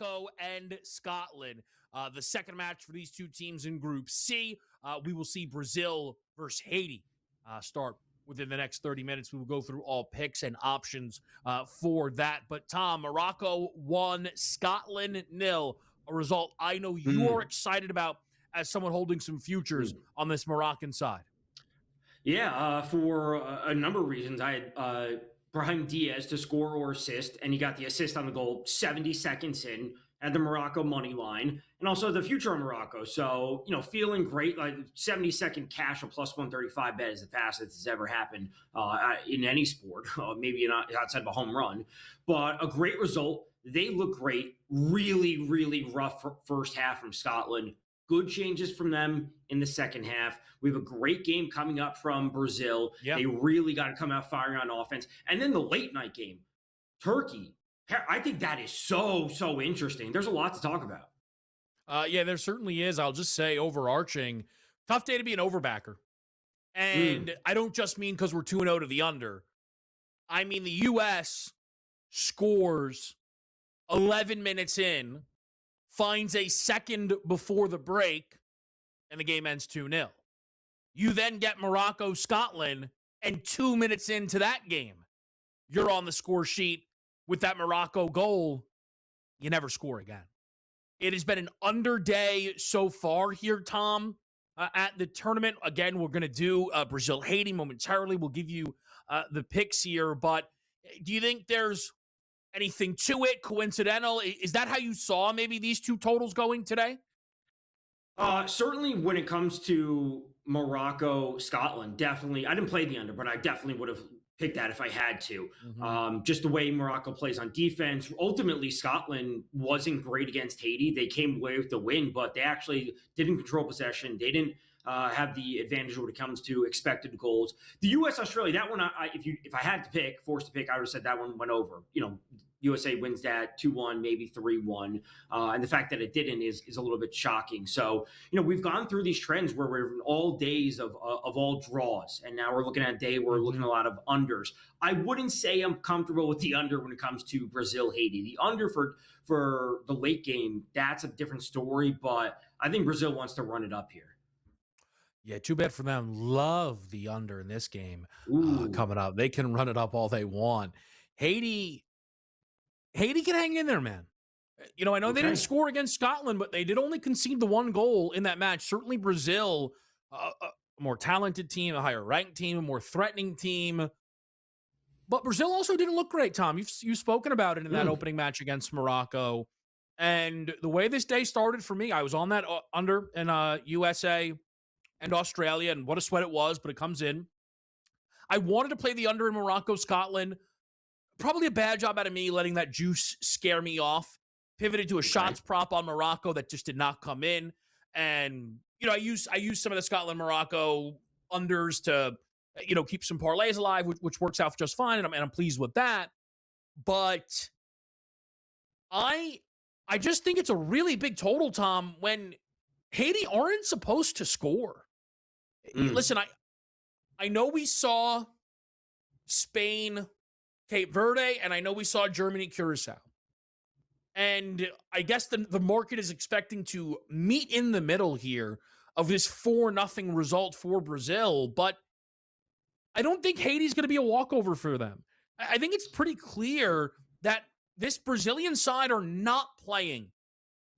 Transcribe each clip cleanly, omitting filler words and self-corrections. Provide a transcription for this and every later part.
Morocco and Scotland. The second match for these two teams in Group C. We will see Brazil versus Haiti start within the next 30 minutes. We will go through all picks and options for that. But Tom, Morocco 1, Scotland 0. A result I know you're excited about as someone holding some futures on this Moroccan side. Yeah, for a number of reasons. I had Brahim Diaz to score or assist, and he got the assist on the goal 70 seconds in at the Morocco money line, and also the future of Morocco. So, feeling great. Like 70-second cash, a plus 135 bet is the fastest it's ever happened in any sport, maybe not outside of a home run. But a great result. They look great. Really, really rough first half from Scotland. Good changes from them in the second half. We have a great game coming up from Brazil. Yep. They really got to come out firing on offense. And then the late night game, Turkey. I think that is so interesting. There's a lot to talk about. Yeah, there certainly is. I'll just say overarching, tough day to be an overbacker. And I don't just mean because we're 2-0 to the under. I mean the U.S. scores 11 minutes in, finds a second before the break, and the game ends 2-0. You then get Morocco-Scotland, and 2 minutes into that game, you're on the score sheet with that Morocco goal. You never score again. It has been an under day so far here, Tom, at the tournament. Again, we're going to do Brazil-Haiti momentarily. We'll give you the picks here, but do you think there's anything to it, coincidental? Is that how you saw maybe these two totals going today? Certainly when it comes to Morocco, Scotland, definitely. I didn't play the under, but I definitely would have picked that if I had to. Just the way Morocco plays on defense. Ultimately, Scotland wasn't great against Haiti. They came away with the win, but they actually didn't control possession. They didn't have the advantage when it comes to expected goals. The U.S.-Australia, that one, if I had to pick, forced to pick, I would have said that one went over. USA wins that 2-1, maybe 3-1. And the fact that it didn't is a little bit shocking. So, we've gone through these trends where we're in all days of all draws. And now we're looking at a day where we're looking at a lot of unders. I wouldn't say I'm comfortable with the under when it comes to Brazil-Haiti. The under for the late game, that's a different story. But I think Brazil wants to run it up here. Yeah, too bad for them. Love the under in this game coming up. They can run it up all they want. Haiti can hang in there, man. I know they didn't score against Scotland, but they did only concede the one goal in that match. Certainly Brazil, a more talented team, a higher ranked team, a more threatening team. But Brazil also didn't look great, Tom. You've spoken about it in that opening match against Morocco. And the way this day started for me, I was on that under in USA and Australia, and what a sweat it was, but it comes in. I wanted to play the under in Morocco, Scotland. Probably a bad job out of me letting that juice scare me off. Pivoted to a shots prop on Morocco that just did not come in. And, I used some of the Scotland-Morocco unders to, keep some parlays alive, which works out just fine, and I'm pleased with that. But I just think it's a really big total, Tom, when Haiti aren't supposed to score. Listen, I know we saw Spain, Cape Verde, and I know we saw Germany, Curacao. And I guess the market is expecting to meet in the middle here of this 4-0 result for Brazil, but I don't think Haiti's going to be a walkover for them. I think it's pretty clear that this Brazilian side are not playing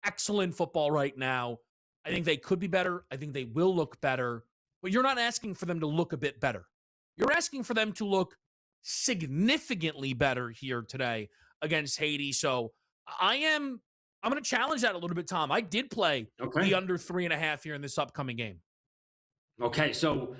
excellent football right now. I think they could be better. I think they will look better. But you're not asking for them to look a bit better. You're asking for them to look significantly better here today against Haiti. So I'm going to challenge that a little bit, Tom. I did play the under 3.5 here in this upcoming game. Okay, so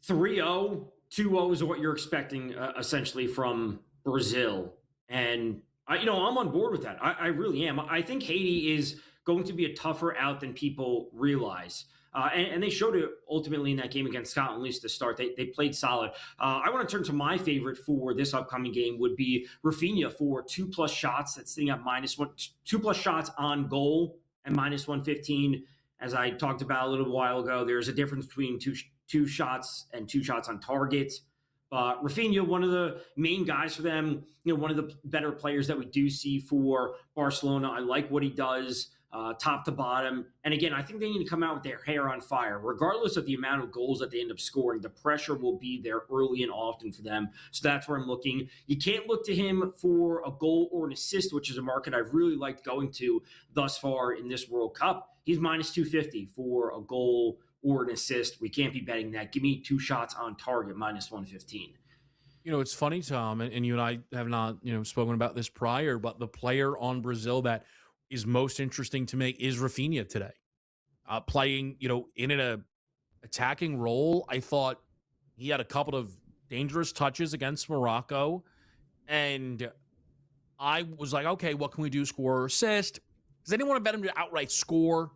3-0, 2-0 is what you're expecting essentially from Brazil. And, I'm on board with that. I really am. I think Haiti is going to be a tougher out than people realize. And they showed it ultimately in that game against Scotland, at least to start. They played solid. I want to turn to my favorite for this upcoming game would be Rafinha for 2+ shots. That's sitting at -1, 2+ shots on goal and -115. As I talked about a little while ago, there's a difference between two shots and 2 shots on target. Rafinha, one of the main guys for them, one of the better players that we do see for Barcelona. I like what he does top to bottom. And again, I think they need to come out with their hair on fire. Regardless of the amount of goals that they end up scoring, the pressure will be there early and often for them. So that's where I'm looking. You can't look to him for a goal or an assist, which is a market I've really liked going to thus far in this World Cup. He's minus 250 for a goal or an assist. We can't be betting that. Give me 2 shots on target, minus 115. It's funny, Tom, and you and I have not, spoken about this prior, but the player on Brazil that is most interesting to me is Rafinha today. Playing, in an attacking role. I thought he had a couple of dangerous touches against Morocco, and I was like, okay, what can we do? Score or assist? Because I didn't want to bet him to outright score.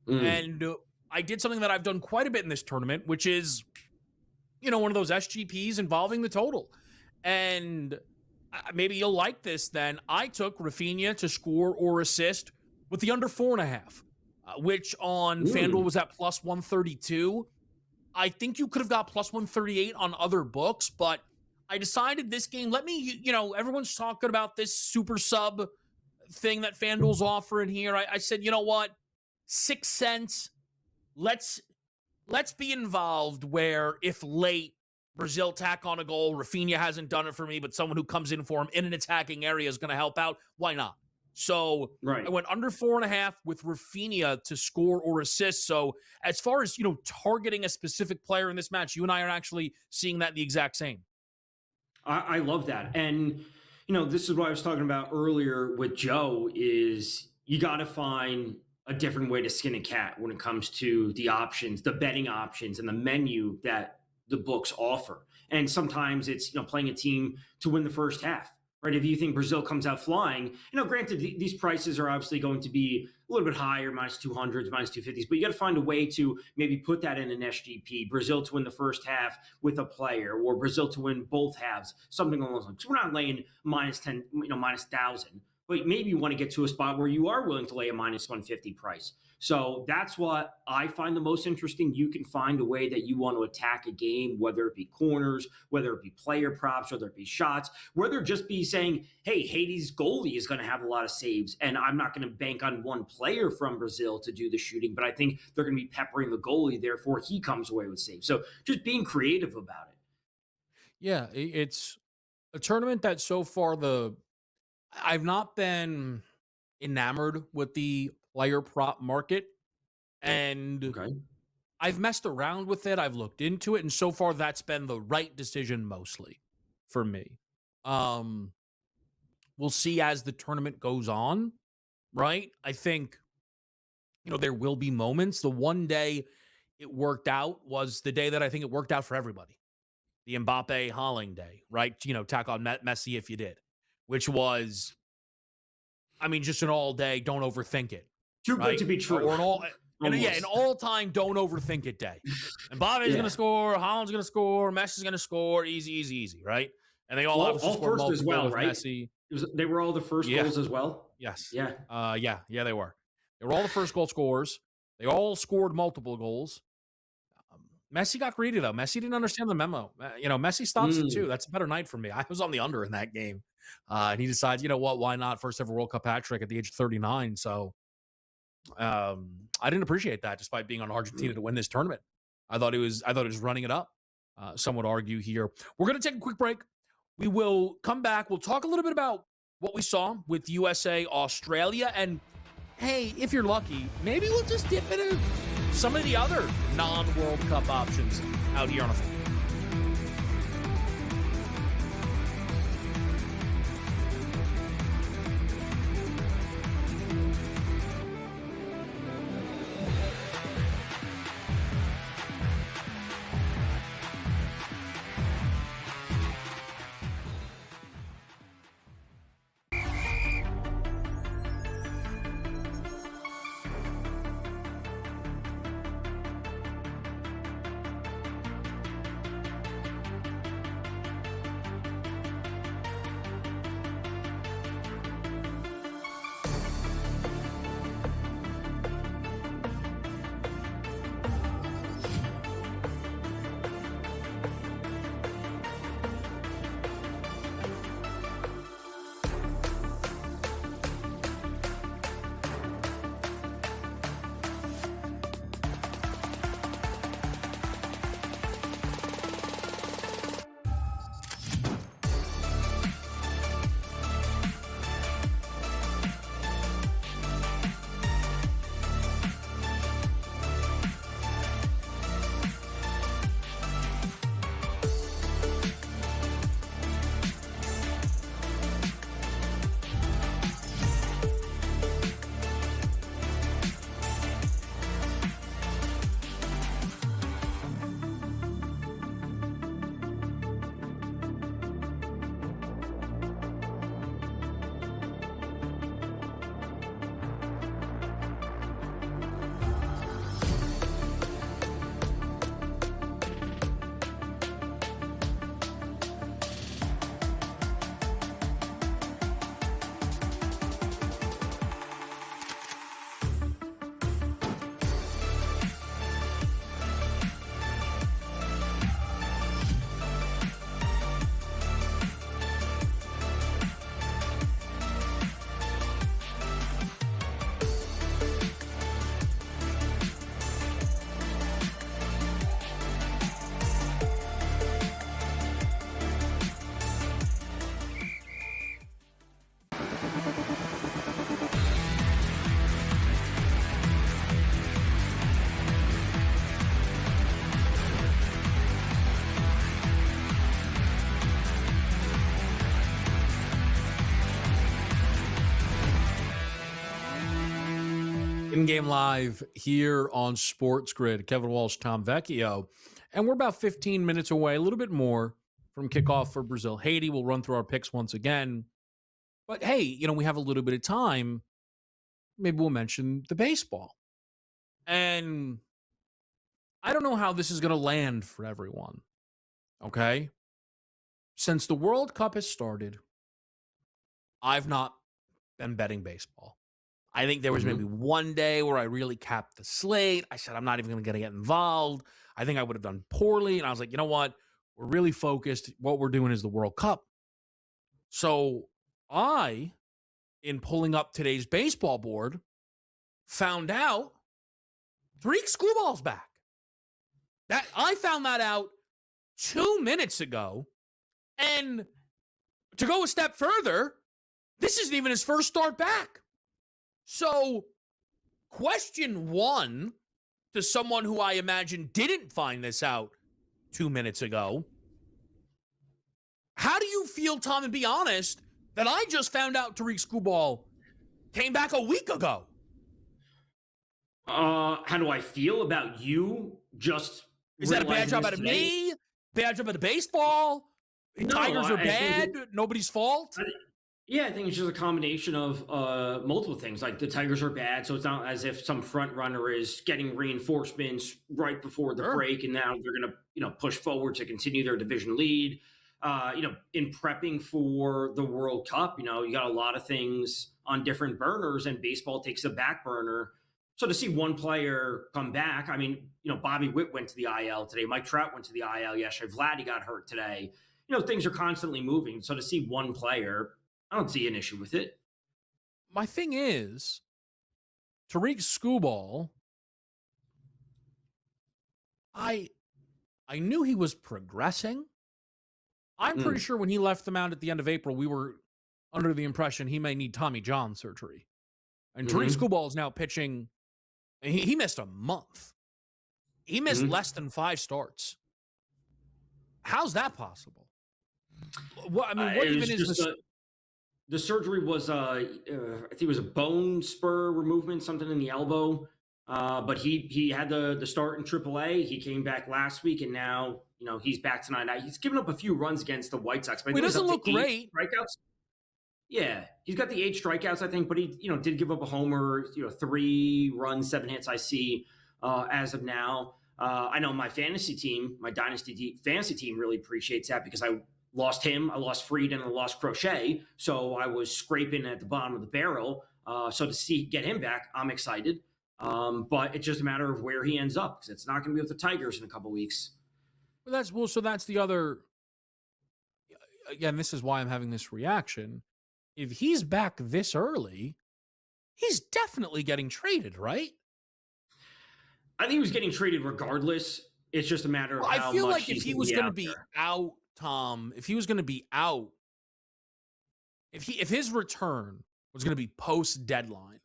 And I did something that I've done quite a bit in this tournament, which is, one of those SGPs involving the total. And maybe you'll like this then. I took Rafinha to score or assist with the under 4.5, which on FanDuel was at plus 132. I think you could have got plus 138 on other books, but I decided this game, everyone's talking about this super sub thing that FanDuel's offering here. I said, you know what? 6 cents. Let's be involved where if late Brazil tack on a goal, Rafinha hasn't done it for me, but someone who comes in for him in an attacking area is going to help out. Why not? So I went under 4.5 with Rafinha to score or assist. So as far as, targeting a specific player in this match, you and I are actually seeing that the exact same. I love that. And, this is what I was talking about earlier with Joe is you got to find a different way to skin a cat when it comes to the options, the betting options, and the menu that the books offer. And sometimes it's, playing a team to win the first half, right? If you think Brazil comes out flying, granted, these prices are obviously going to be a little bit higher, minus 200s, minus 250s, but you got to find a way to maybe put that in an SGP, Brazil to win the first half with a player, or Brazil to win both halves, something along those lines. So we're not laying minus 10, minus 1,000. But maybe you want to get to a spot where you are willing to lay a minus 150 price. So that's what I find the most interesting. You can find a way that you want to attack a game, whether it be corners, whether it be player props, whether it be shots, whether it just be saying, hey, Haiti's goalie is going to have a lot of saves, and I'm not going to bank on one player from Brazil to do the shooting, but I think they're going to be peppering the goalie, therefore he comes away with saves. So just being creative about it. Yeah, it's a tournament that so far I've not been enamored with the player prop market, and I've messed around with it. I've looked into it, and so far that's been the right decision mostly for me. We'll see as the tournament goes on, right? I think, there will be moments. The one day it worked out was the day that I think it worked out for everybody. The Mbappe Haaland day, right? Tack on Messi if you did. Which was, just an all-day, don't overthink it. Too good to be true. Or an all-time don't overthink it day. And Mbappe's going to score, Haaland's going to score, Messi's going to score, easy, right? And they all obviously scored first as well, right? Messi. They were all the first goals as well? Yes. Yeah. They were. They were all the first goal scorers. They all scored multiple goals. Messi got greedy, though. Messi didn't understand the memo. Messi stops it, too. That's a better night for me. I was on the under in that game. And he decides, why not? First ever World Cup hat trick at the age of 39. So I didn't appreciate that, despite being on Argentina to win this tournament. I thought it was running it up. Some would argue here. We're going to take a quick break. We will come back. We'll talk a little bit about what we saw with USA, Australia, and hey, if you're lucky, maybe we'll just dip into some of the other non-World Cup options out here on a In-game live here on SportsGrid. Kevin Walsh, Tom Vecchio. And we're about 15 minutes away, a little bit more from kickoff for Brazil. Haiti will run through our picks once again. But hey, we have a little bit of time. Maybe we'll mention the baseball. And I don't know how this is going to land for everyone. Okay? Since the World Cup has started, I've not been betting baseball. I think there was maybe one day where I really capped the slate. I said, I'm not even going to get involved. I think I would have done poorly. And I was like, you know what? We're really focused. What we're doing is the World Cup. So I, in pulling up today's baseball board, found out Tariq Screwball's back. I found that out 2 minutes ago. And to go a step further, this isn't even his first start back. So, question one to someone who I imagine didn't find this out 2 minutes ago. How do you feel, Tom, and be honest, that I just found out Tariq Screwball came back a week ago? How do I feel about you just Is that a bad job out of me? Bad job out of baseball? No, Tigers are bad? Nobody's fault? Yeah, I think it's just a combination of multiple things. Like the Tigers are bad, so it's not as if some front runner is getting reinforcements right before the break, and now they're going to push forward to continue their division lead. In prepping for the World Cup, you got a lot of things on different burners, and baseball takes a back burner. So to see one player come back, I mean, Bobby Witt went to the IL today. Mike Trout went to the IL yesterday. Vladdy got hurt today. Things are constantly moving. So to see one player, I don't see an issue with it. My thing is, Tariq Screwball, I knew he was progressing. I'm pretty sure when he left the mound at the end of April, we were under the impression he may need Tommy John surgery. And Tariq Screwball is now pitching. He missed a month. He missed less than 5 starts. How's that possible? What even is this? The surgery was, I think it was a bone spur removement, something in the elbow. But he had the start in AAA. He came back last week, and now he's back tonight. He's given up a few runs against the White Sox, but he doesn't look great. Strikeouts. Yeah, he's got the 8 strikeouts, I think, but he did give up a homer. 3 runs, 7 hits. I see as of now. I know my fantasy team, my dynasty fantasy team, really appreciates that because I lost him, I lost Fried, and I lost Crochet. So I was scraping at the bottom of the barrel. So to get him back, I'm excited. But it's just a matter of where he ends up because it's not going to be with the Tigers in a couple weeks. So that's the other. Again, this is why I'm having this reaction. If he's back this early, he's definitely getting traded, right? I think he was getting traded regardless. It's just a matter of how I feel much like if he was going to be out, Tom, if he was going to be out, if his return was going to be post deadline,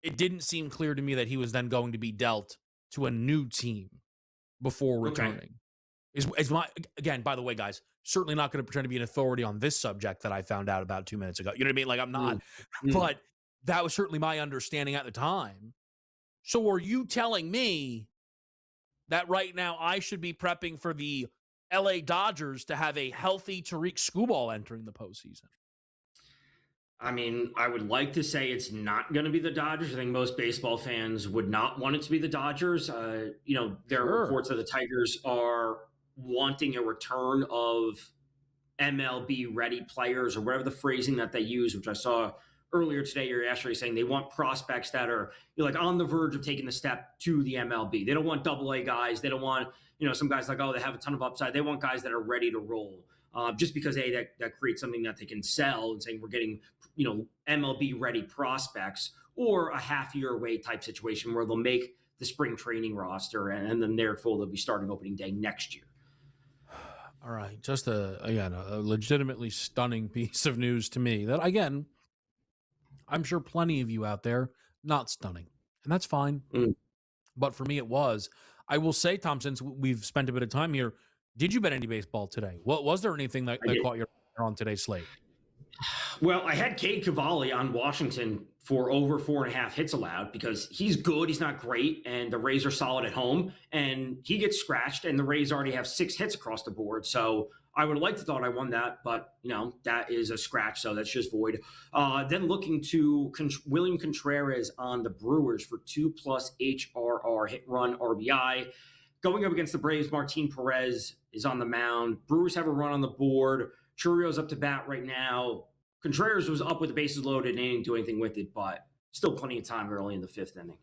it didn't seem clear to me that he was then going to be dealt to a new team before returning. Is my, again, by the way, guys, certainly not going to pretend to be an authority on this subject that I found out about 2 minutes ago. You know what I mean? Like, I'm not. But that was certainly my understanding at the time. So are you telling me that right now I should be prepping for the LA Dodgers to have a healthy Tariq Screwball entering the postseason? I mean, I would like to say it's not going to be the Dodgers. I think most baseball fans would not want it to be the Dodgers. There are reports that the Tigers are wanting a return of MLB-ready players or whatever the phrasing that they use, which I saw earlier today or yesterday, saying they want prospects that are like on the verge of taking the step to the MLB. They don't want AA guys. They don't want some guys like, oh, they have a ton of upside. They want guys that are ready to roll. Just because that creates something that they can sell and saying we're getting MLB ready prospects, or a half year away type situation where they'll make the spring training roster and then therefore they'll be starting opening day next year. All right, just a legitimately stunning piece of news to me that, again, I'm sure plenty of you out there, not stunning, and that's fine. But for me, it was. I will say, Tom, since we've spent a bit of time here, did you bet any baseball today? Was there anything that caught your eye on today's slate? Well, I had Cade Cavalli on Washington for over 4.5 hits allowed because he's good. He's not great. And the Rays are solid at home. And he gets scratched, and the Rays already have 6 hits across the board. So I would like to thought I won that, but, that is a scratch. So that's just void. Then looking to William Contreras on the Brewers for 2+ HRR, hit run RBI. Going up against the Braves, Martin Perez is on the mound. Brewers have a run on the board. Churrio's up to bat right now. Contreras was up with the bases loaded and didn't do anything with it, but still plenty of time early in the 5th inning.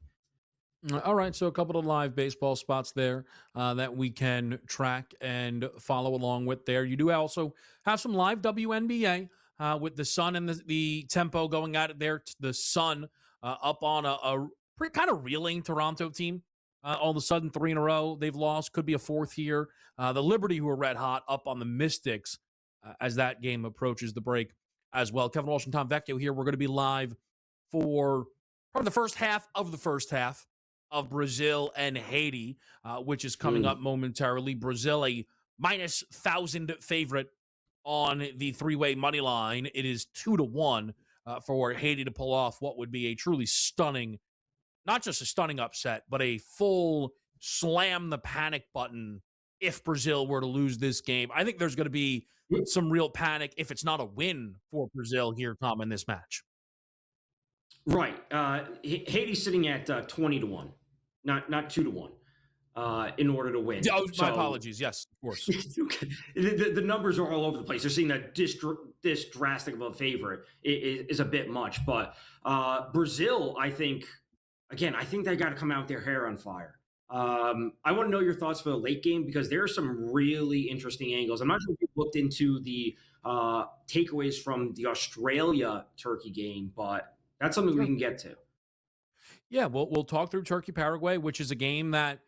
All right, so a couple of live baseball spots there that we can track and follow along with there. You do also have some live WNBA with the Sun and the tempo going at it there. The Sun up on a kind of reeling Toronto team. All of a sudden, 3 in a row they've lost. Could be a 4th here. The Liberty, who are red hot, up on the Mystics as that game approaches the break as well. Kevin Walsh and Tom Vecchio here. We're going to be live for probably the first half of Brazil and Haiti, which is coming up momentarily. Brazil, a -1,000 favorite on the 3-way money line. It is 2-1 for Haiti to pull off what would be a truly stunning, not just a stunning upset, but a full slam the panic button if Brazil were to lose this game. I think there's going to be some real panic if it's not a win for Brazil here, Tom, in this match. Right. Haiti's sitting at 20-1, not 2-1, in order to win. Oh, my apologies. Yes, of course. The numbers are all over the place. They're seeing that this drastic of a favorite is a bit much. But Brazil, I think they got to come out with their hair on fire. I want to know your thoughts for the late game because there are some really interesting angles. I'm not sure if you've looked into the takeaways from the Australia-Turkey game, but that's something we can get to. Yeah, we'll talk through Turkey-Paraguay, which is a game that,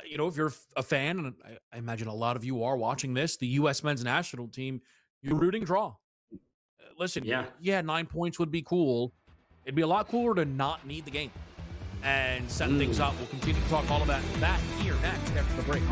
if you're a fan, and I imagine a lot of you are watching this, the U.S. men's national team, you're rooting draw. Listen, yeah, 9 points would be cool. It'd be a lot cooler to not need the game and set things up. We'll continue to talk all about that here next after the break.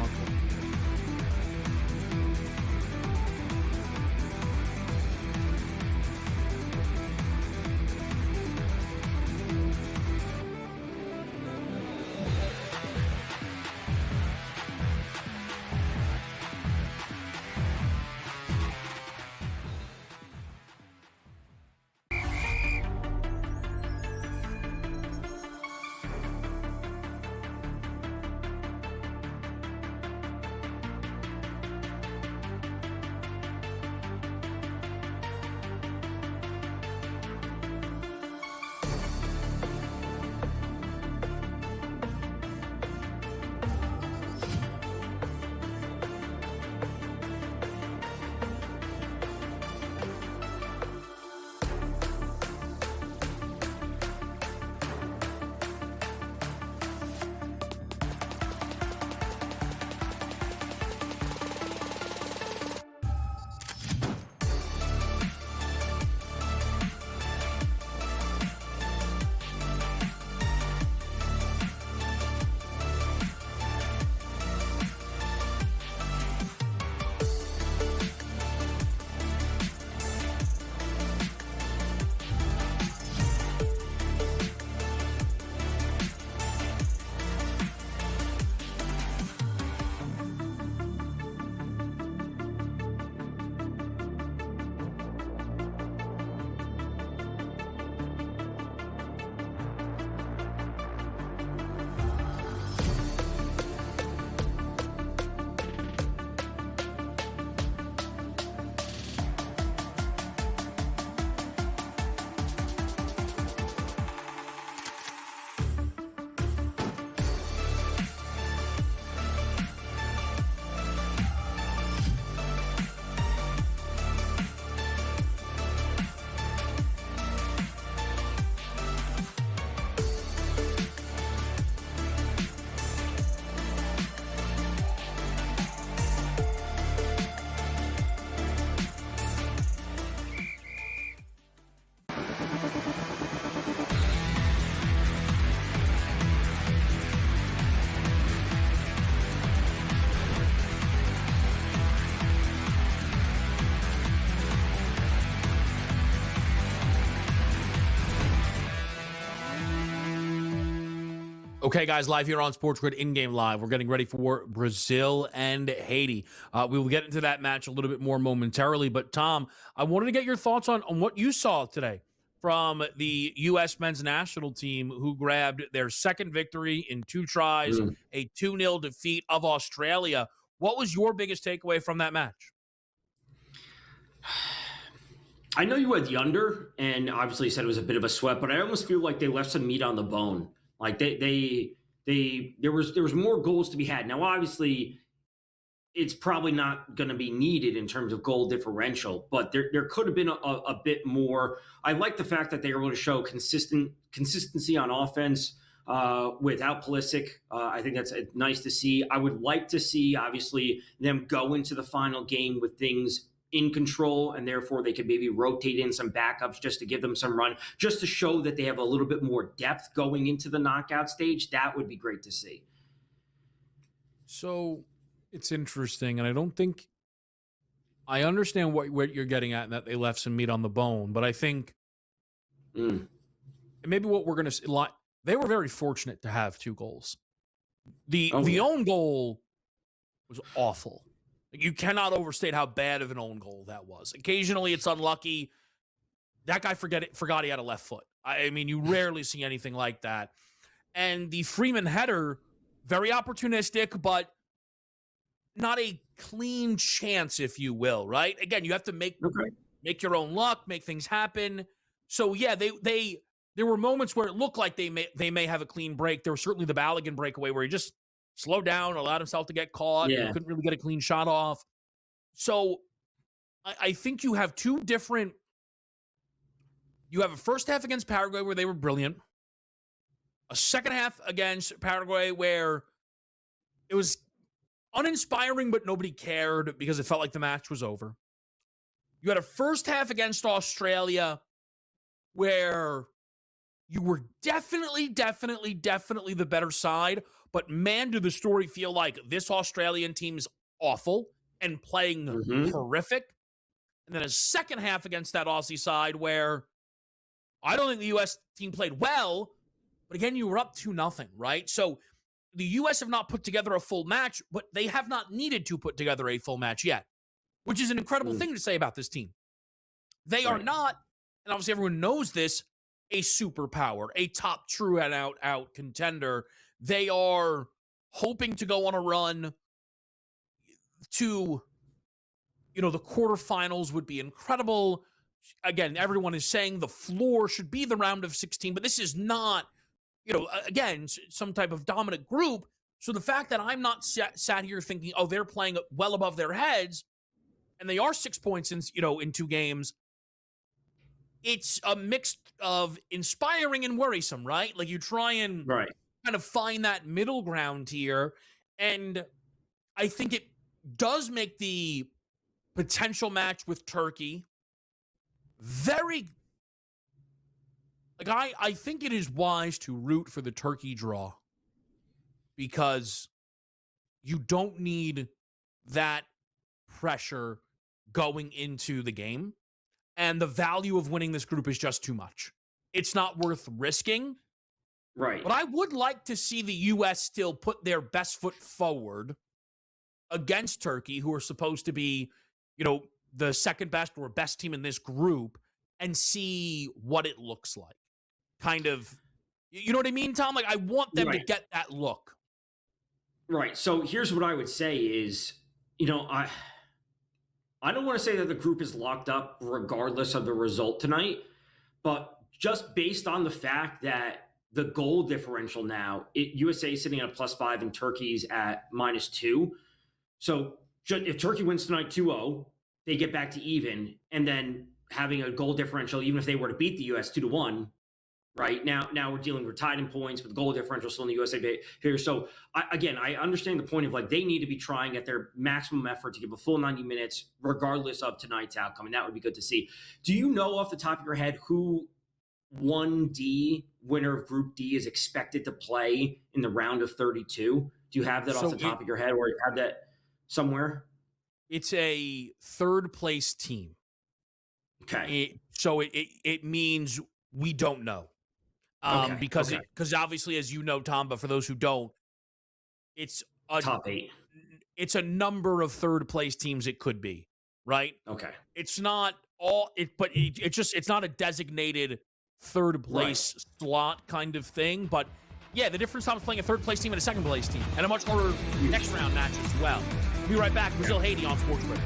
Okay, guys, live here on SportsGrid in-game live. We're getting ready for Brazil and Haiti. We will get into that match a little bit more momentarily. But, Tom, I wanted to get your thoughts on what you saw today from the U.S. men's national team, who grabbed their second victory in 2 tries, a 2-0 defeat of Australia. What was your biggest takeaway from that match? I know you had the under, and obviously you said it was a bit of a sweat, but I almost feel like they left some meat on the bone. Like there was more goals to be had. Now, obviously, it's probably not going to be needed in terms of goal differential, but there could have been a bit more. I like the fact that they were able to show consistency on offense without Pulisic. I think that's nice to see. I would like to see, obviously, them go into the final game with things in control, and therefore they could maybe rotate in some backups just to give them some run, just to show that they have a little bit more depth going into the knockout stage. That would be great to see. So it's interesting, and I don't think I understand what you're getting at, and that they left some meat on the bone, but I think maybe what we're going to see, they were very fortunate to have 2 goals. The own goal was awful. You cannot overstate how bad of an own goal that was. Occasionally, it's unlucky. That guy forgot he had a left foot. I mean, you rarely see anything like that. And the Freeman header, very opportunistic, but not a clean chance, if you will, right? Again, you have to make your own luck, make things happen. So, yeah, there were moments where it looked like they may have a clean break. There was certainly the Balogun breakaway where he just slowed down, allowed himself to get caught. Yeah. Couldn't really get a clean shot off. So I think you have 2 different. You have a first half against Paraguay where they were brilliant. A second half against Paraguay where it was uninspiring, but nobody cared because it felt like the match was over. You had a first half against Australia where you were definitely the better side. But man, did the story feel like this Australian team's awful and playing horrific. And then a second half against that Aussie side where I don't think the U.S. team played well, but again, you were up 2-0, right? So the U.S. have not put together a full match, but they have not needed to put together a full match yet, which is an incredible thing to say about this team. They are not, and obviously everyone knows this, a superpower, a top true and out contender. They are hoping to go on a run to, the quarterfinals would be incredible. Again, everyone is saying the floor should be the round of 16, but this is not, again, some type of dominant group. So the fact that I'm not sat here thinking, oh, they're playing well above their heads, and they are 6 points in 2 games, it's a mix of inspiring and worrisome, right? Like you try and kind of find that middle ground here. And I think it does make the potential match with Turkey very, I think it is wise to root for the Turkey draw because you don't need that pressure going into the game. And the value of winning this group is just too much. It's not worth risking. Right. But I would like to see the U.S. still put their best foot forward against Turkey, who are supposed to be, the second best or best team in this group, and see what it looks like. Kind of, you know what I mean, Tom? Like, I want them to get that look. Right. So here's what I would say is, I don't want to say that the group is locked up regardless of the result tonight, but just based on the fact that the goal differential now, USA is sitting at a +5 and Turkey's at -2. So if Turkey wins tonight 2-0, they get back to even, and then having a goal differential, even if they were to beat the US 2-1, right? Now we're dealing with tied in points, but the goal differential still in the USA here. So I understand the point of like they need to be trying at their maximum effort to give a full 90 minutes, regardless of tonight's outcome, and that would be good to see. Do you know off the top of your head who 1D, winner of Group D, is expected to play in the round of 32? Do you have that off the top of your head, or you have that somewhere? It's a third place team. Okay. So it means we don't know. Okay. because Okay. obviously, as you know, Tom, but for those who don't, it's a Top 8. it's a number of third place teams it could be, right? Okay. It's not all it, but it's just it's not a designated third Right. place slot kind of thing. But yeah, the difference Tom's playing a third place team and a second place team, and a much harder next round match as well. We'll be right back. Brazil, Haiti on SportsGrid.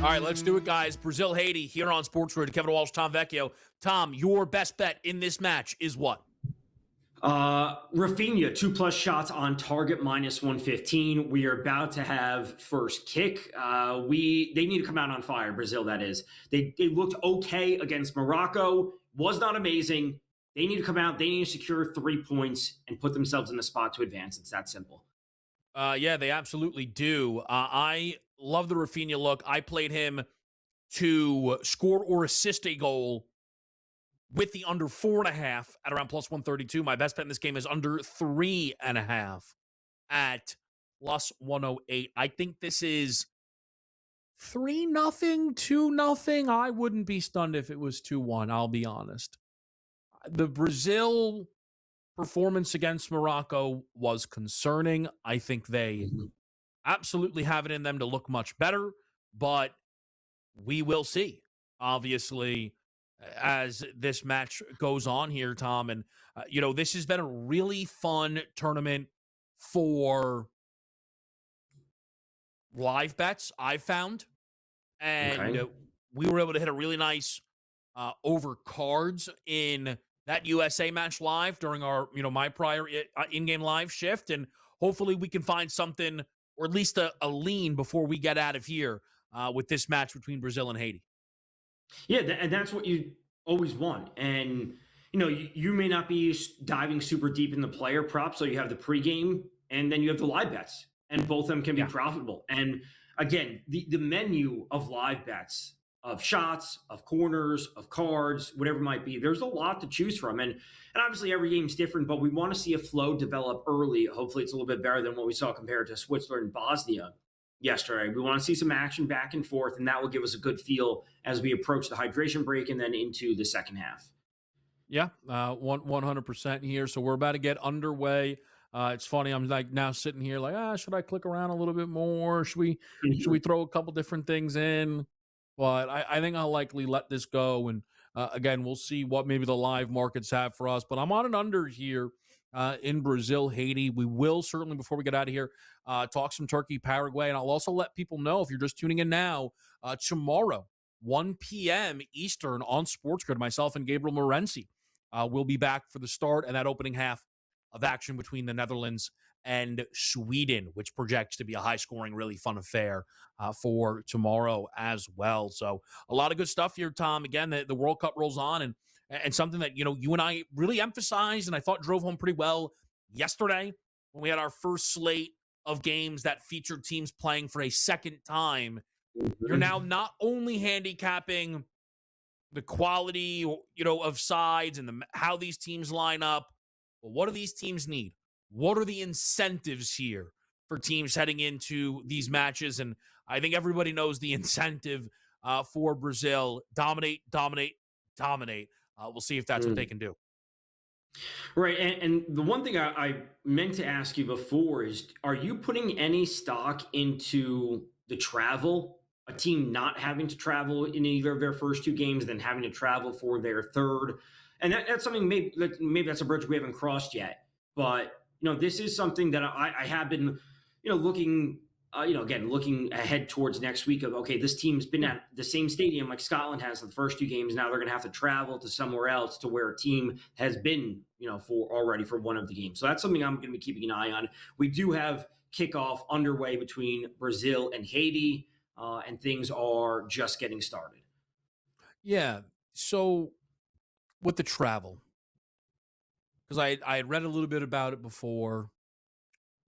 All right, let's do it, guys. Brazil, Haiti, here on SportsGrid. Kevin Walsh, Tom Vecchio. Tom, your best bet in this match is what? Rafinha, 2+ shots on target, -115. We are about to have first kick. They need to come out on fire, Brazil, that is. They looked okay against Morocco. Was not amazing. They need to come out. They need to secure 3 points and put themselves in the spot to advance. It's that simple. Yeah, they absolutely do. I love the Rafinha look. I played him to score or assist a goal with the under 4.5 at around +132. My best bet in this game is under 3.5 at +108. I think this is 3-0, 2-0. I wouldn't be stunned if it was 2-1, I'll be honest. The Brazil performance against Morocco was concerning. I think they absolutely have it in them to look much better, but we will see, obviously, as this match goes on here, Tom. And, this has been a really fun tournament for live bets, I've found. And Okay. we were able to hit a really nice over cards in that USA match live during our, my prior in-game live shift. And hopefully we can find something, or at least a lean before we get out of here with this match between Brazil and Haiti. Yeah, and that's what you always want. And you may not be diving super deep in the player props, so you have the pregame and then you have the live bets, and both of them can be profitable. And again, the menu of live bets, of shots, of corners, of cards, whatever it might be, there's a lot to choose from. And obviously every game's different, but we want to see a flow develop early. Hopefully it's a little bit better than what we saw compared to Switzerland and Bosnia. yesterday. We want to see some action back and forth, and that will give us a good feel as we approach the hydration break and then into the second half. Yeah, 100% here. So we're about to get underway. It's funny. I'm like now sitting here like, should I click around a little bit more? Should we throw a couple different things in? But I think I'll likely let this go. And again, we'll see what maybe the live markets have for us. But I'm on an under here in Brazil, Haiti. We will certainly, before we get out of here, talk some Turkey, Paraguay. And I'll also let people know, if you're just tuning in now, tomorrow, 1 p.m. Eastern on SportsGrid, myself and Gabriel Morency will be back for the start and that opening half of action between the Netherlands and Sweden, which projects to be a high-scoring, really fun affair for tomorrow as well. So a lot of good stuff here, Tom. Again, the World Cup rolls on, and something that you and I really emphasized, and I thought drove home pretty well yesterday when we had our first slate of games that featured teams playing for a second time. You're now not only handicapping the quality, of sides and how these teams line up, but what do these teams need? What are the incentives here for teams heading into these matches? And I think everybody knows the incentive for Brazil: dominate, dominate, dominate. We'll see if that's what they can do. Right. And the one thing I meant to ask you before is, are you putting any stock into the travel? A team not having to travel in either of their first two games, then having to travel for their third. And that's something maybe that's a bridge we haven't crossed yet. But, this is something that I have been, looking again, looking ahead towards next week of, okay, this team's been at the same stadium like Scotland has the first two games. Now they're going to have to travel to somewhere else to where a team has been, for one of the games. So that's something I'm going to be keeping an eye on. We do have kickoff underway between Brazil and Haiti, and things are just getting started. Yeah. So with the travel, because I had read a little bit about it before.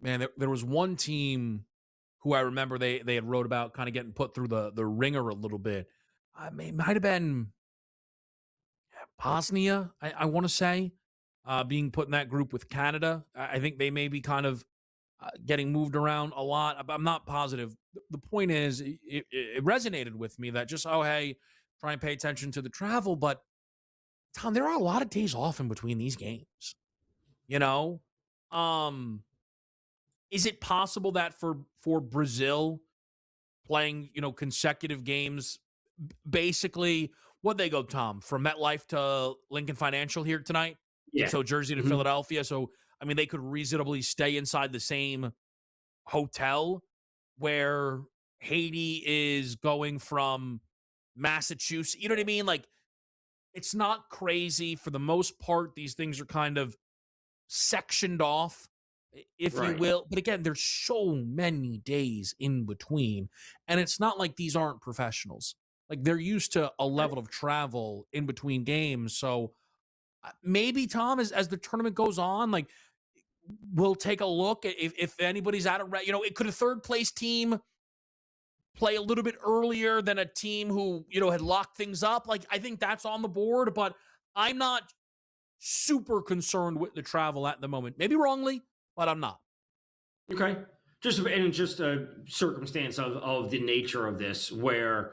Man, there was one team who I remember they had wrote about kind of getting put through the ringer a little bit. It might have been Bosnia, I want to say, being put in that group with Canada. I think they may be kind of getting moved around a lot. I'm not positive. The point is, it resonated with me that just, hey, try and pay attention to the travel. But, Tom, there are a lot of days off in between these games, Is it possible that for Brazil playing, consecutive games, basically what they go, Tom, from MetLife to Lincoln Financial here tonight? Yeah. So Jersey to Philadelphia. So, I mean, they could reasonably stay inside the same hotel where Haiti is going from Massachusetts. You know what I mean? Like, it's not crazy. For the most part, these things are kind of sectioned off, if you will. But again, there's so many days in between. And it's not like these aren't professionals. Like, they're used to a level of travel in between games. So maybe, Tom, as the tournament goes on, like, we'll take a look at if anybody's out of, it could a third place team play a little bit earlier than a team who, had locked things up. Like, I think that's on the board, but I'm not super concerned with the travel at the moment. Maybe wrongly, but I'm not. Okay. Just a circumstance of the nature of this where,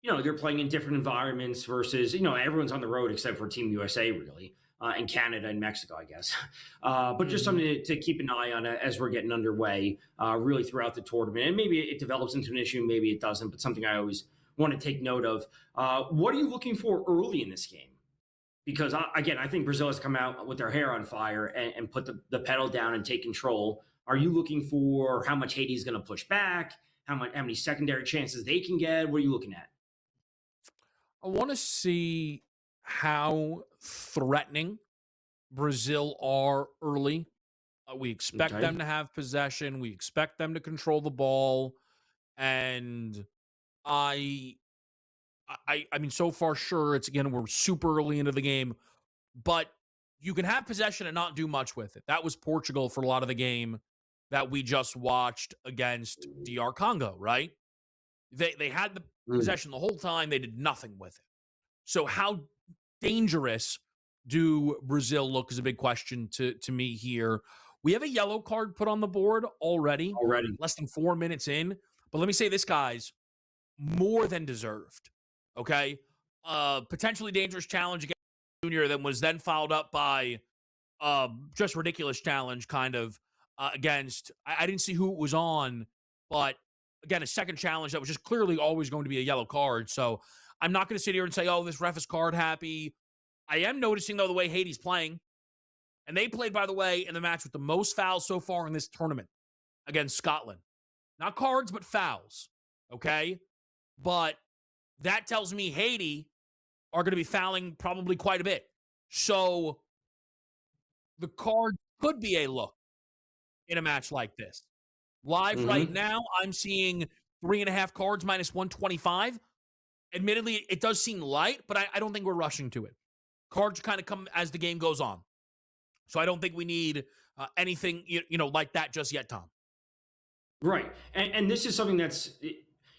they're playing in different environments versus, everyone's on the road except for Team USA, really, and Canada and Mexico, I guess. But just something to keep an eye on as we're getting underway, really throughout the tournament. And maybe it develops into an issue, maybe it doesn't, but something I always want to take note of. What are you looking for early in this game? Because, I think Brazil has come out with their hair on fire and put the pedal down and take control. Are you looking for how much Haiti is going to push back? How many secondary chances they can get? What are you looking at? I want to see how threatening Brazil are early. We expect them to have possession. We expect them to control the ball. And I mean, so far, sure, we're super early into the game, but you can have possession and not do much with it. That was Portugal for a lot of the game that we just watched against DR Congo, right? They had the possession the whole time. They did nothing with it. So how dangerous do Brazil look is a big question to me here. We have a yellow card put on the board already, Already. less than 4 minutes in. But let me say this, guys, more than deserved. Okay? Potentially dangerous challenge against Junior that was then followed up by just ridiculous challenge kind of against, I didn't see who it was on, but again, a second challenge that was just clearly always going to be a yellow card. So I'm not going to sit here and say, oh, this ref is card happy. I am noticing, though, the way Haiti's playing. And they played, by the way, in the match with the most fouls so far in this tournament against Scotland. Not cards, but fouls. Okay? But that tells me Haiti are going to be fouling probably quite a bit. So the card could be a look in a match like this. Live right now, I'm seeing 3.5 cards minus 125. Admittedly, it does seem light, but I don't think we're rushing to it. Cards kind of come as the game goes on. So I don't think we need anything like that just yet, Tom. Right. And this is something that's,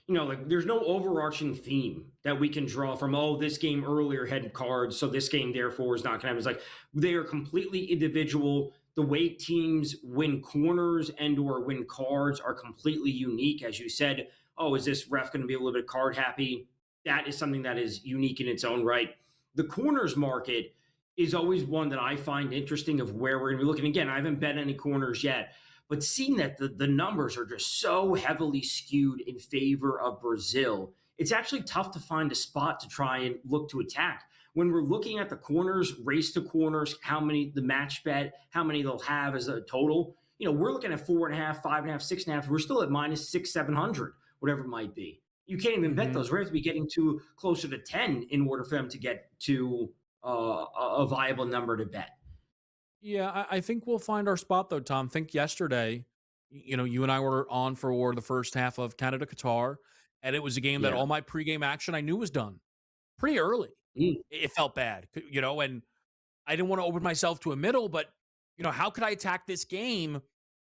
like there's no overarching theme that we can draw from, oh, this game earlier had cards, so this game therefore is not going to have. It's like they are completely individual. The way teams win corners and or win cards are completely unique. As you said, oh, is this ref going to be a little bit card happy? That is something that is unique in its own right. The corners market is always one that I find interesting of where we're going to be looking. Again, I haven't bet any corners yet, but seeing that the numbers are just so heavily skewed in favor of Brazil, it's actually tough to find a spot to try and look to attack. When we're looking at the corners, race to corners, how many the match bet, how many they'll have as a total, we're looking at 4.5, 5.5, 6.5. We're still at minus 600, 700, whatever it might be. You can't even bet those. We have to be getting to closer to 10 in order for them to get to a viable number to bet. Yeah, I think we'll find our spot, though, Tom. Think yesterday, you and I were on for the first half of Canada-Qatar, and it was a game that all my pregame action I knew was done pretty early. It felt bad, and I didn't want to open myself to a middle, but, how could I attack this game?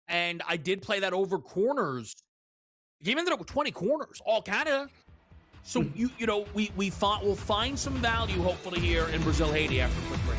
And I did play that over corners. The game ended up with 20 corners, all Canada. So, we thought we'll find some value, hopefully, here in Brazil-Haiti after a quick break.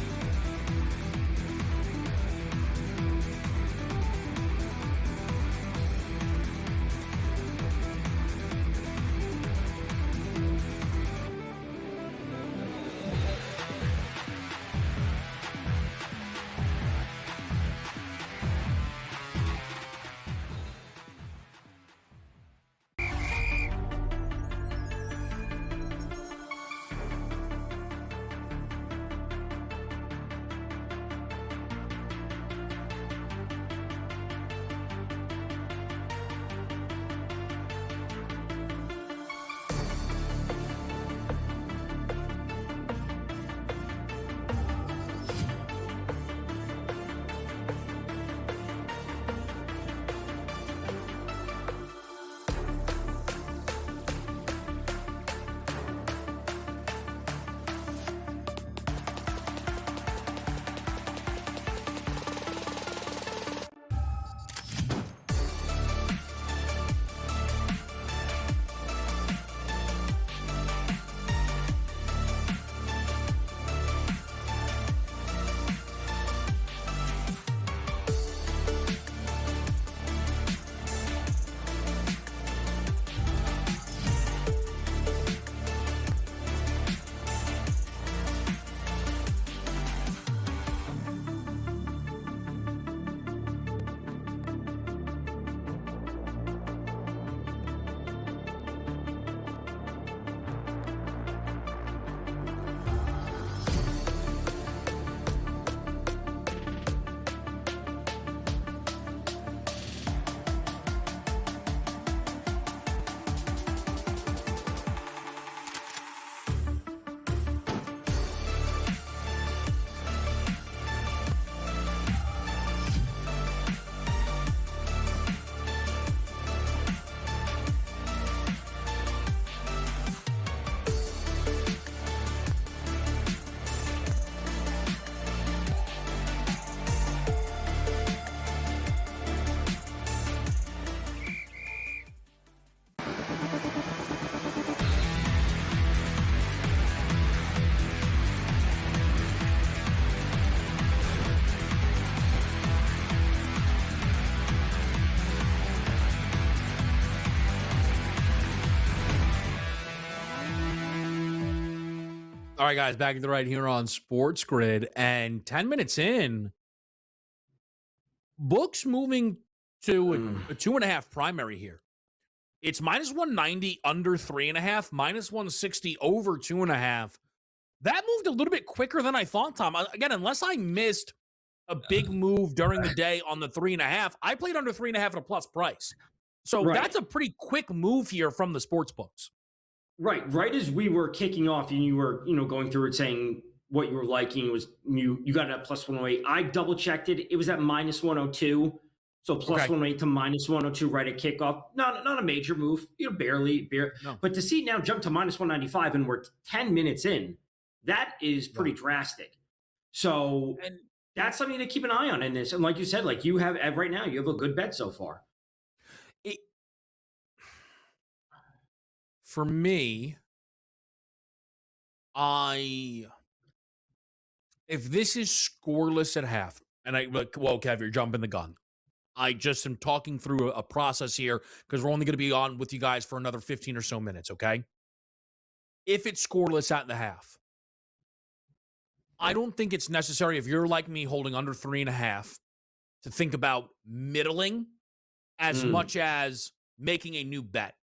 All right, guys, back at the right here on SportsGrid, and 10 minutes in, books moving to Mm. a 2.5 primary here. It's minus 190 under 3.5, minus 160 over 2.5. That moved a little bit quicker than I thought, Tom. Again, unless I missed a big move during the day on the 3.5, I played under 3.5 at a plus price. So Right. that's a pretty quick move here from the sports books. Right as we were kicking off and you were, going through it saying what you were liking was you got it at plus 108. I double checked it. It was at minus 102. So plus Okay. 108 to minus 102 right at kickoff. Not a major move, barely. No. But to see it now jump to minus 195 and we're 10 minutes in, that is pretty drastic. So And that's something to keep an eye on in this. And like you said, like you have right now, you have a good bet so far. it, for me, if this is scoreless at half, and well, Kev, you're jumping the gun. I just am talking through a process here because we're only going to be on with you guys for another 15 or so minutes, okay? If it's scoreless at the half, I don't think it's necessary, if you're like me holding under 3.5, to think about middling as much as making a new bet.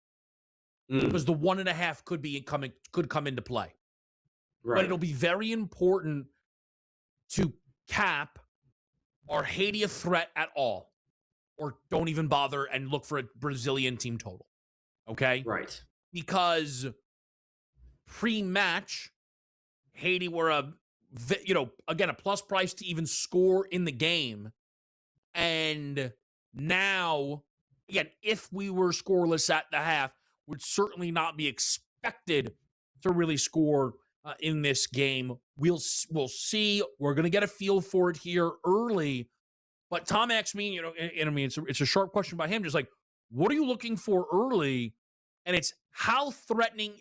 Because the 1.5 could come into play. Right. But it'll be very important to cap, are Haiti a threat at all? Or don't even bother and look for a Brazilian team total. Okay? Right. Because pre-match, Haiti were again, a plus price to even score in the game. And now, again, if we were scoreless at the half, would certainly not be expected to really score in this game. We'll see. We're going to get a feel for it here early. But Tom asked me, and I mean, it's a sharp question by him, just like, what are you looking for early? And it's how threatening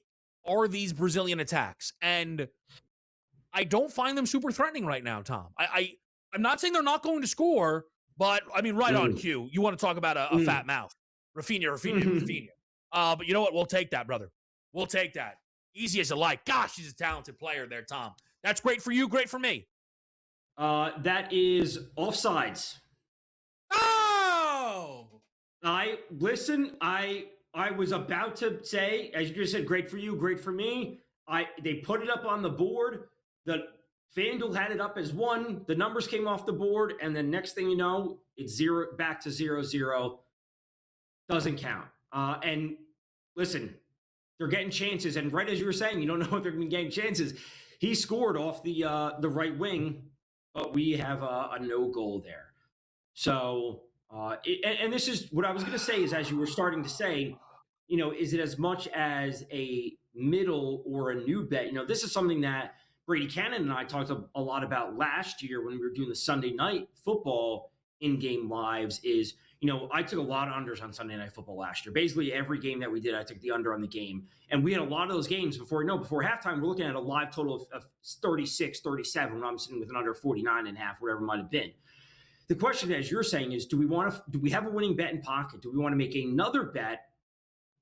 are these Brazilian attacks? And I don't find them super threatening right now, Tom. I'm not saying they're not going to score, but I mean, right on cue. You want to talk about a fat mouth. Rafinha. But you know what? We'll take that, brother. We'll take that. Easy as you like. Gosh, he's a talented player there, Tom. That's great for you, great for me. That is offsides. Oh! I was about to say, as you just said, great for you, great for me. They put it up on the board. The FanDuel had it up as 1. The numbers came off the board, and then next thing you know, it's 0 back to 0-0. Doesn't count. And listen, they're getting chances, and right as you were saying, you don't know if they're going to be getting chances. He scored off the right wing, but we have a no goal there. So, and this is what I was going to say is, as you were starting to say, is it as much as a middle or a new bet? This is something that Brady Cannon and I talked a lot about last year when we were doing the Sunday night football in-game lives is, I took a lot of unders on Sunday night football last year. Basically every game that we did, I took the under on the game. And we had a lot of those games before halftime, we're looking at a live total of 36, 37 when I'm sitting with an under 49.5, whatever it might have been. The question, as you're saying, is do we have a winning bet in pocket? Do we want to make another bet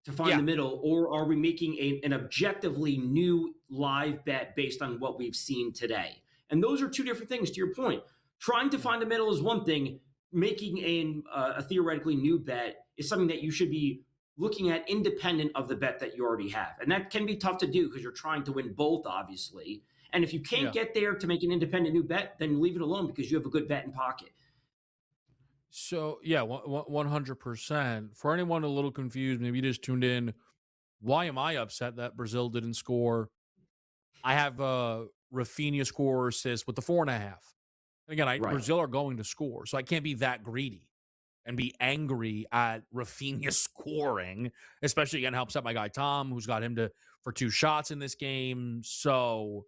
to find the middle, or are we making an objectively new live bet based on what we've seen today? And those are two different things, to your point. Trying to find a middle is one thing. Making a theoretically new bet is something that you should be looking at independent of the bet that you already have. And that can be tough to do because you're trying to win both, obviously. And if you can't get there to make an independent new bet, then leave it alone because you have a good bet in pocket. So, yeah, 100%. For anyone a little confused, maybe you just tuned in, why am I upset that Brazil didn't score? I have Rafinha score or assist with the 4.5. And again, Brazil are going to score, so I can't be that greedy and be angry at Rafinha scoring, especially, again, helps out my guy Tom, who's got him for 2 shots in this game. So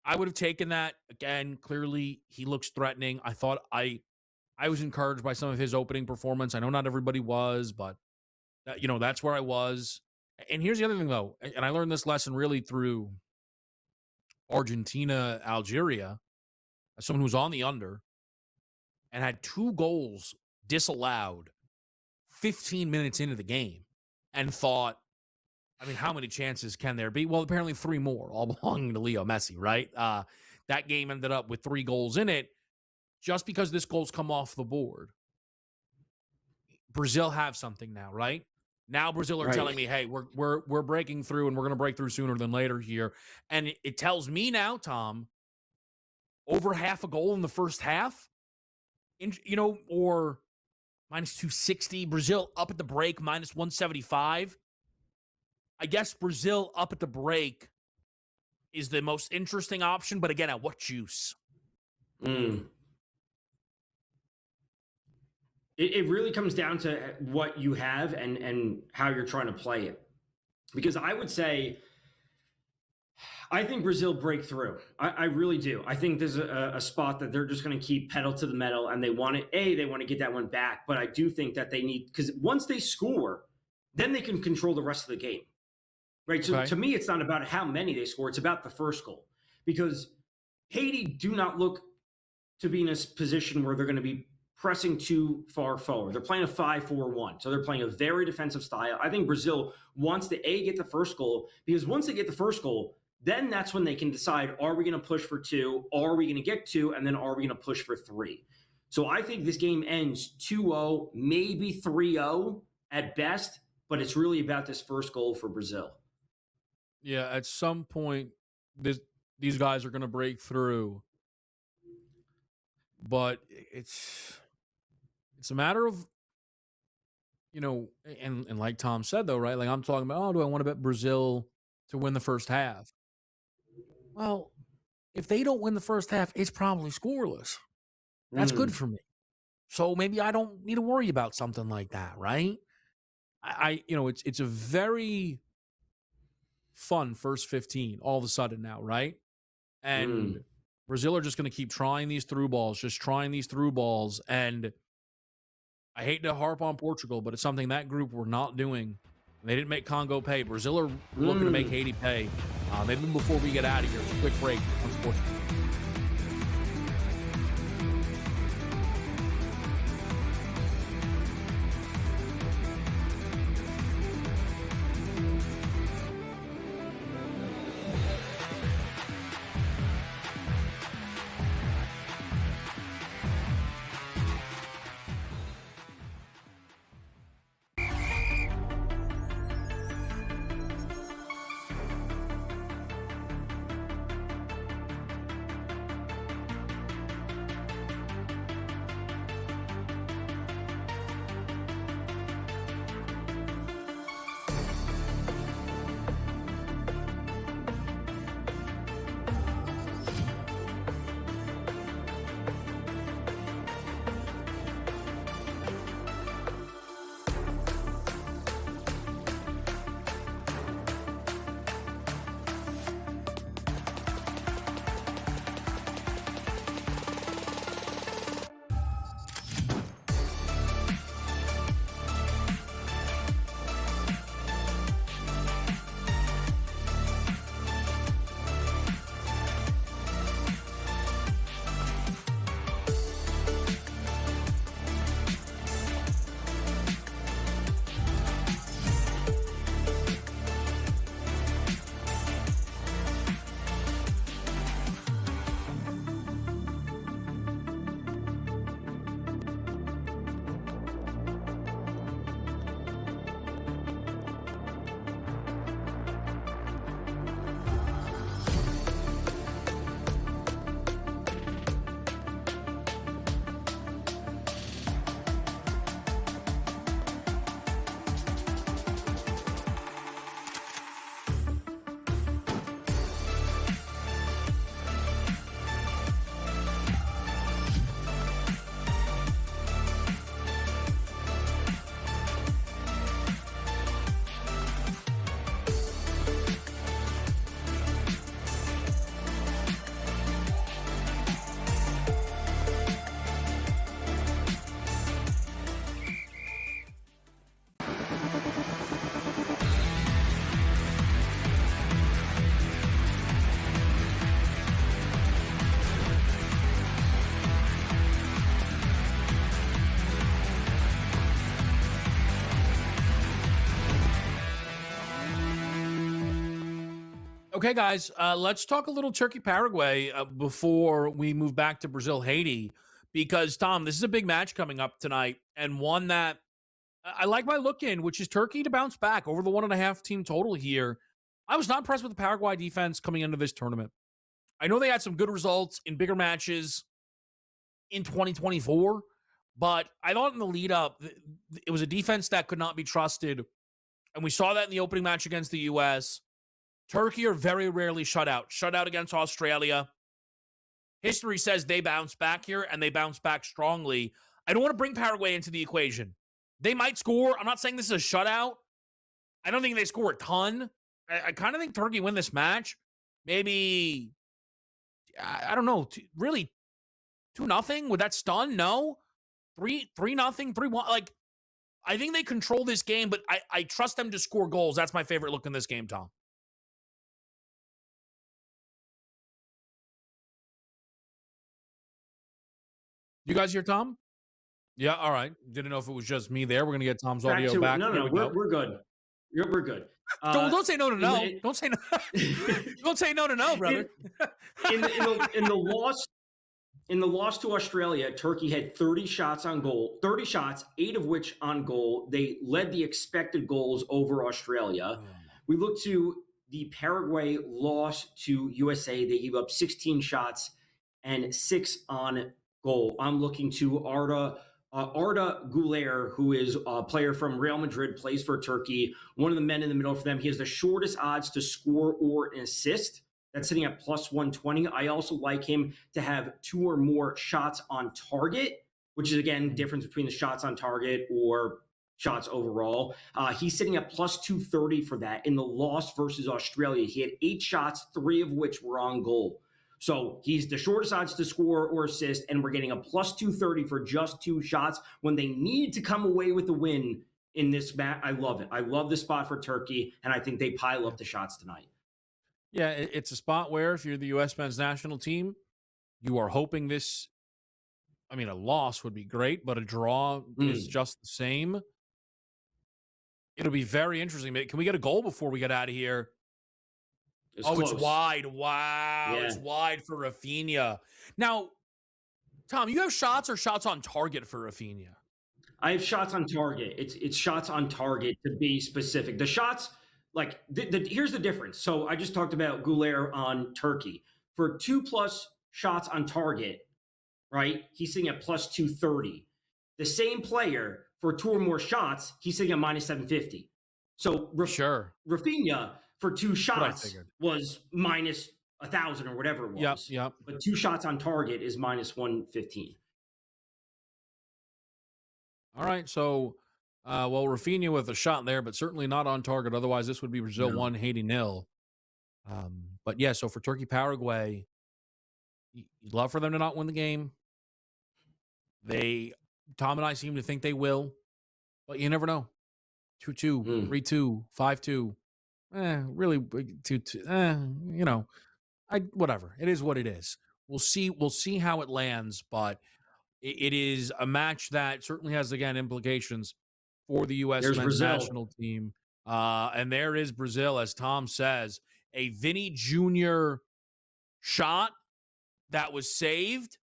I would have taken that. Again, clearly, he looks threatening. I thought I was encouraged by some of his opening performance. I know not everybody was, but that's where I was. And here's the other thing, though, and I learned this lesson really through Argentina, Algeria, as someone who's on the under and had 2 goals disallowed 15 minutes into the game and thought, I mean, how many chances can there be? Well, apparently 3 more, all belonging to Leo Messi, right? That game ended up with 3 goals in it. Just because this goal's come off the board, Brazil have something now, right? Now Brazil are Right. telling me, hey, we're breaking through, and we're going to break through sooner than later here. And it tells me now, Tom, over half a goal in the first half, or minus 260. Brazil up at the break, minus 175. I guess Brazil up at the break is the most interesting option, but again, at what juice? Mm. It really comes down to what you have and how you're trying to play it. Because I would say, I think Brazil break through. I really do. I think there's a spot that they're just going to keep pedal to the metal, and they want to get that one back. But I do think that they need, because once they score, then they can control the rest of the game. Right. So to me, it's not about how many they score. It's about the first goal, because Haiti do not look to be in a position where they're going to be pressing too far forward. They're playing a 5-4-1. So they're playing a very defensive style. I think Brazil wants to get the first goal, because once they get the first goal, then that's when they can decide, are we going to push for 2? Are we going to get 2? And then are we going to push for 3? So I think this game ends 2-0, maybe 3-0 at best, but it's really about this first goal for Brazil. Yeah, at some point, these guys are going to break through. But it's a matter of, and like Tom said, though, right? Like, I'm talking about, do I want to bet Brazil to win the first half? Well, if they don't win the first half, it's probably scoreless. That's good for me. So maybe I don't need to worry about something like that, right? It's a very fun first 15 all of a sudden now, right? And Brazil are just going to keep trying these through balls, and I hate to harp on Portugal, but it's something that group were not doing. They didn't make Congo pay. Brazil are looking to make Haiti pay. Maybe before we get out of here, it's a quick break on Sports. Okay, guys, let's talk a little Turkey Paraguay before we move back to Brazil Haiti, because Tom, this is a big match coming up tonight, and one that I like my look in, which is Turkey to bounce back over the 1.5 team total here. I was not impressed with the Paraguay defense coming into this tournament. I know they had some good results in bigger matches in 2024, but I thought in the lead up, it was a defense that could not be trusted. And we saw that in the opening match against the US. Turkey are very rarely shut out. Shut out against Australia. History says they bounce back here, and they bounce back strongly. I don't want to bring Paraguay into the equation. They might score. I'm not saying this is a shutout. I don't think they score a ton. I kind of think Turkey win this match. Maybe, I don't know, really 2-0? Would that stun? No. 3-0, 3-1. Like, I think they control this game, but I trust them to score goals. That's my favorite look in this game, Tom. You guys hear Tom? Yeah, all right. Didn't know if it was just me there. We're gonna get Tom's Back audio to it. back. No, There no, we go. we're good. We're good. Don't say no to no. In Don't say no. Don't say no to no, brother. in the loss in the loss to Australia, Turkey had 30 shots on goal, 30 shots, 8 of which on goal. They led the expected goals over Australia. We look to the Paraguay loss to USA. They gave up 16 shots and 6 on goal. I'm looking to Arda Güler, who is a player from Real Madrid, plays for Turkey. One of the men in the middle for them. He has the shortest odds to score or an assist. That's sitting at plus 120. I also like him to have 2 or more shots on target, which is, again, difference between the shots on target or shots overall. He's sitting at plus 230 for that. In the loss versus Australia, he had 8 shots, 3 of which were on goal. So he's the shortest odds to score or assist, and we're getting a plus 230 for just 2 shots when they need to come away with the win in this match. I love it. I love the spot for Turkey, and I think they pile up the shots tonight. Yeah, it's a spot where if you're the U.S. men's national team, you are hoping this. I mean, a loss would be great, but a draw is just the same. It'll be very interesting. Can we get a goal before we get out of here? It's close. It's wide. Wow, yeah. It's wide for Rafinha. Now, Tom, you have shots or shots on target for Rafinha? I have shots on target. It's shots on target, to be specific. The shots, like, here's the difference. So I just talked about Güler on Turkey. For 2+ shots on target, right, he's sitting at plus 230. The same player, for 2 or more shots, he's sitting at minus 750. So Rafinha, for 2 shots, was minus 1,000 or whatever it was. Yep. But 2 shots on target is minus 115. All right, so Rafinha with a shot there, but certainly not on target. Otherwise, this would be Brazil 1, Haiti 0. But yeah, so for Turkey Paraguay, you'd love for them to not win the game. Tom and I seem to think they will, but you never know. 2-2, 3-2, 5-2. Really 2-2. You know, whatever. It is what it is. We'll see how it lands, but it is a match that certainly has, again, implications for the U.S. men's national team. And there is Brazil, as Tom says, a Vinny Jr. shot that was saved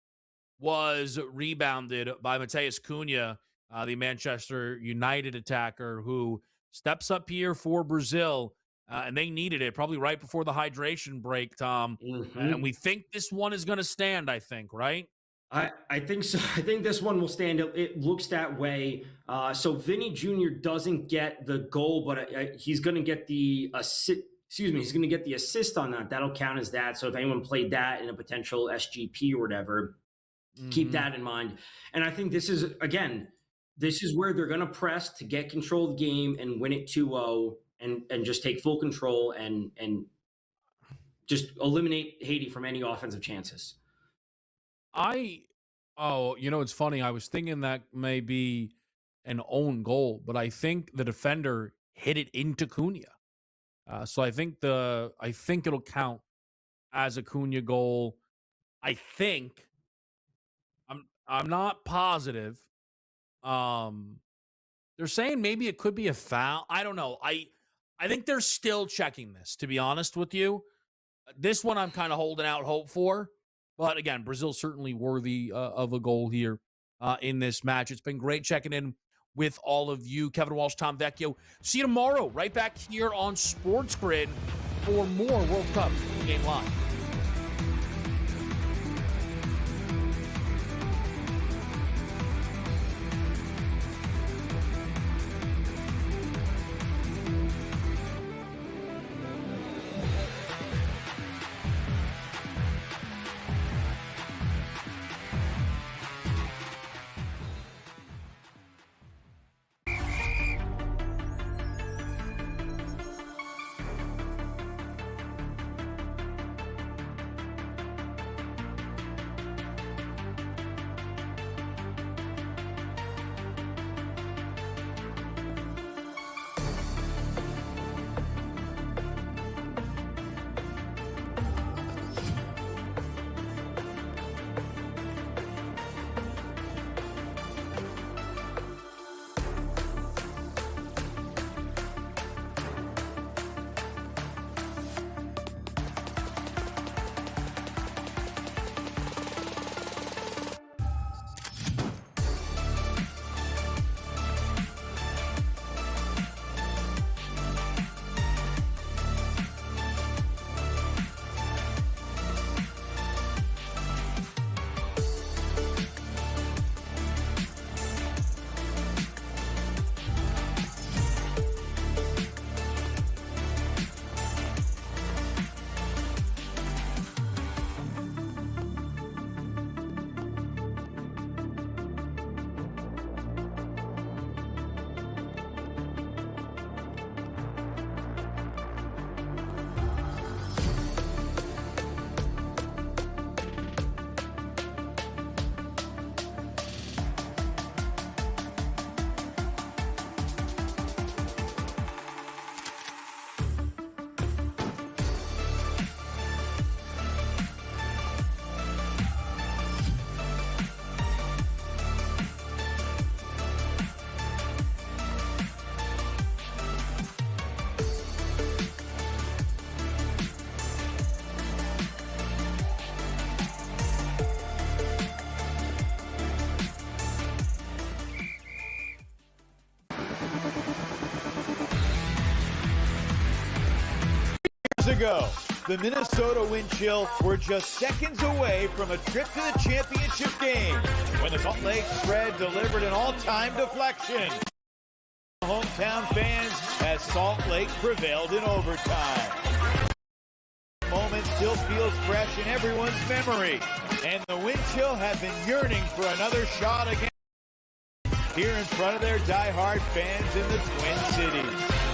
was rebounded by Matheus Cunha, the Manchester United attacker, who steps up here for Brazil. And they needed it probably right before the hydration break, Tom. And we think this one is going to stand, I think, right? I think so. I think this one will stand. It looks that way. So Vinny Jr. doesn't get the goal, but he's going to get the assist. Excuse me. He's going to get the assist on that. That'll count as that. So if anyone played that in a potential SGP or whatever, keep that in mind. And I think this is, again, this is where they're going to press to get control of the game and win it 2-0 and just take full control and just eliminate Haiti from any offensive chances. It's funny. I was thinking that may be an own goal, but I think the defender hit it into Cunha. So I think it'll count as a Cunha goal. I think I'm not positive. They're saying maybe it could be a foul. I don't know. I think they're still checking this, to be honest with you. This one I'm kind of holding out hope for. But again, Brazil's certainly worthy of a goal here in this match. It's been great checking in with all of you. Kevin Walsh, Tom Vecchio. See you tomorrow, right back here on SportsGrid for more World Cup Game Live. Ago, the Minnesota Wind Chill were just seconds away from a trip to the championship game when the Salt Lake Spread delivered an all-time deflection. Hometown fans as Salt Lake prevailed in overtime. The moment still feels fresh in everyone's memory, and the Wind Chill have been yearning for another shot again here in front of their die-hard fans in the Twin Cities.